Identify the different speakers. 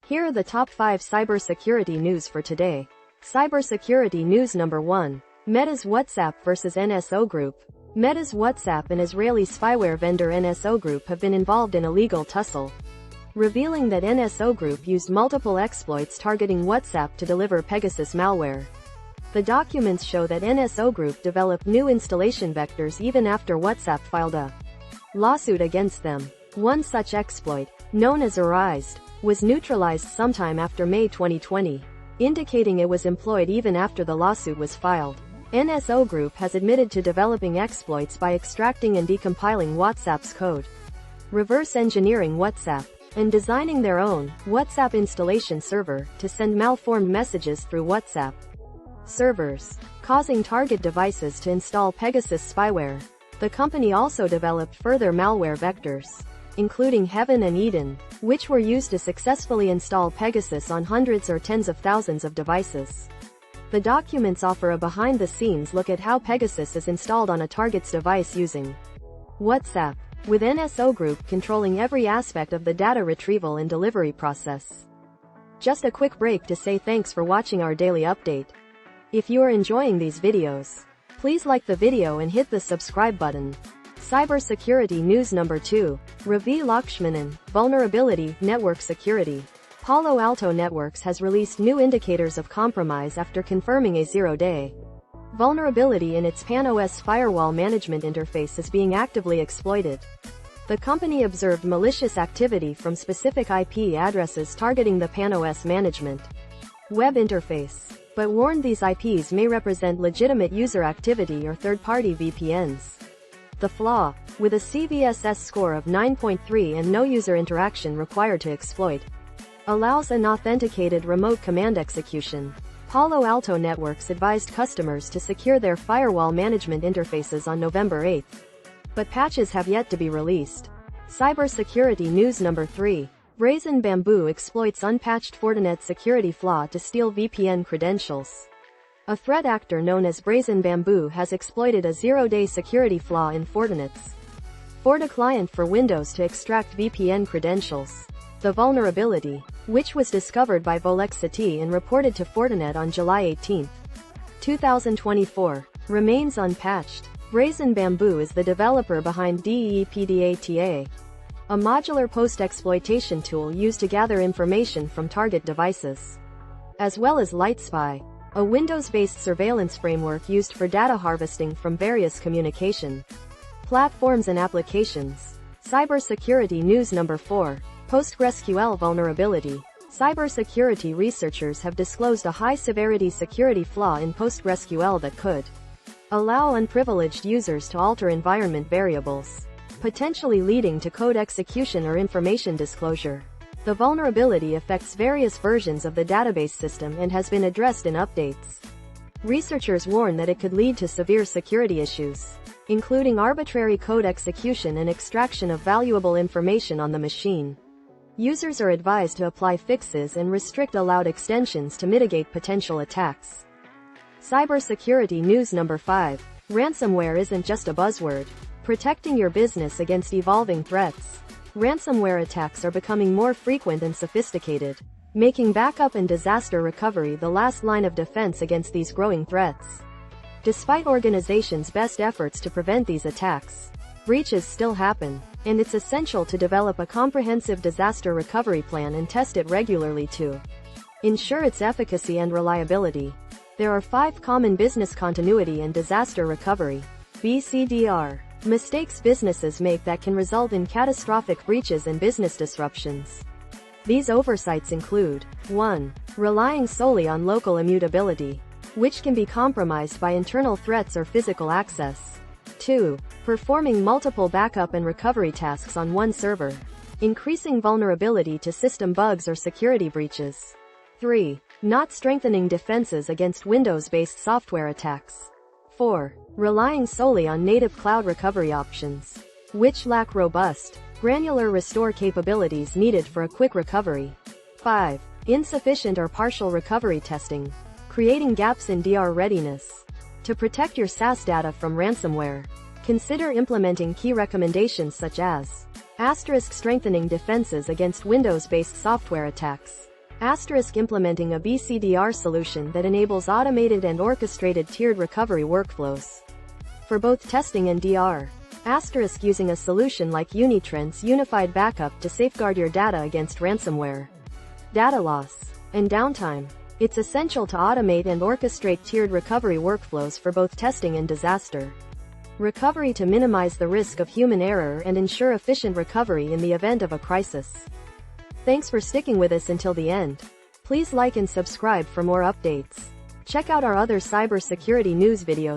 Speaker 1: Here are the top 5 cybersecurity news for today. Cybersecurity news number 1. Meta's WhatsApp versus NSO Group. Meta's WhatsApp and Israeli spyware vendor NSO Group have been involved in a legal tussle, revealing that NSO Group used multiple exploits targeting WhatsApp to deliver Pegasus malware. The documents show that NSO Group developed new installation vectors even after WhatsApp filed a lawsuit against them. One such exploit, known as Erased, was neutralized sometime after May 2020, indicating it was employed even after the lawsuit was filed. NSO Group has admitted to developing exploits by extracting and decompiling WhatsApp's code, reverse engineering WhatsApp, and designing their own WhatsApp installation server to send malformed messages through WhatsApp servers, causing target devices to install Pegasus Spyware. The company also developed further malware vectors, including Heaven and Eden, which were used to successfully install Pegasus on hundreds or tens of thousands of devices. The documents offer a behind-the-scenes look at how Pegasus is installed on a target's device using WhatsApp, with NSO Group controlling every aspect of the data retrieval and delivery process. Just a quick break to say thanks for watching our daily update. If you are enjoying these videos, please like the video and hit the subscribe button. Cybersecurity news number 2. Ravi Lakshmanan, vulnerability, network security. Palo Alto Networks has released new indicators of compromise after confirming a zero-day vulnerability in its PAN-OS firewall management interface is being actively exploited. The company observed malicious activity from specific IP addresses targeting the PAN-OS management web interface, but warned these IPs may represent legitimate user activity or third-party VPNs. The flaw, with a CVSS score of 9.3 and no user interaction required to exploit, allows unauthenticated remote command execution. Palo Alto Networks advised customers to secure their firewall management interfaces on November 8, but patches have yet to be released. Cybersecurity news number 3. Brazen Bamboo exploits unpatched Fortinet security flaw to steal VPN credentials. A threat actor known as Brazen Bamboo has exploited a zero-day security flaw in Fortinet's Forti client for Windows to extract VPN credentials. The vulnerability, which was discovered by Volexity and reported to Fortinet on July 18, 2024, remains unpatched. Brazen Bamboo is the developer behind DEPDATA, a modular post-exploitation tool used to gather information from target devices, as well as LightSpy, a Windows-based surveillance framework used for data harvesting from various communication platforms and applications. Cybersecurity news number 4. PostgreSQL vulnerability. Cybersecurity researchers have disclosed a high-severity security flaw in PostgreSQL that could allow unprivileged users to alter environment variables, potentially leading to code execution or information disclosure. The vulnerability affects various versions of the database system and has been addressed in updates. Researchers warn that it could lead to severe security issues, including arbitrary code execution and extraction of valuable information on the machine. Users are advised to apply fixes and restrict allowed extensions to mitigate potential attacks. Cybersecurity news number 5. Ransomware isn't just a buzzword. Protecting your business against evolving threats. Ransomware attacks are becoming more frequent and sophisticated, making backup and disaster recovery the last line of defense against these growing threats. Despite organizations' best efforts to prevent these attacks, breaches still happen, and it's essential to develop a comprehensive disaster recovery plan and test it regularly to ensure its efficacy and reliability. There are 5 common business continuity and disaster recovery (BCDR) mistakes businesses make that can result in catastrophic breaches and business disruptions. These oversights include: 1. Relying solely on local immutability, which can be compromised by internal threats or physical access. 2. Performing multiple backup and recovery tasks on one server, increasing vulnerability to system bugs or security breaches. 3. Not strengthening defenses against Windows-based software attacks. 4. Relying solely on native cloud recovery options, which lack robust, granular restore capabilities needed for a quick recovery. 5. Insufficient or partial recovery testing, creating gaps in DR readiness. To protect your SaaS data from ransomware, consider implementing key recommendations such as: strengthening defenses against Windows-based software attacks, Implementing a BCDR solution that enables automated and orchestrated tiered recovery workflows for both testing and DR. Using a solution like Unitrends Unified Backup to safeguard your data against ransomware, data loss, and downtime. It's essential to automate and orchestrate tiered recovery workflows for both testing and disaster recovery to minimize the risk of human error and ensure efficient recovery in the event of a crisis. Thanks for sticking with us until the end. Please like and subscribe for more updates. Check out our other cybersecurity news videos.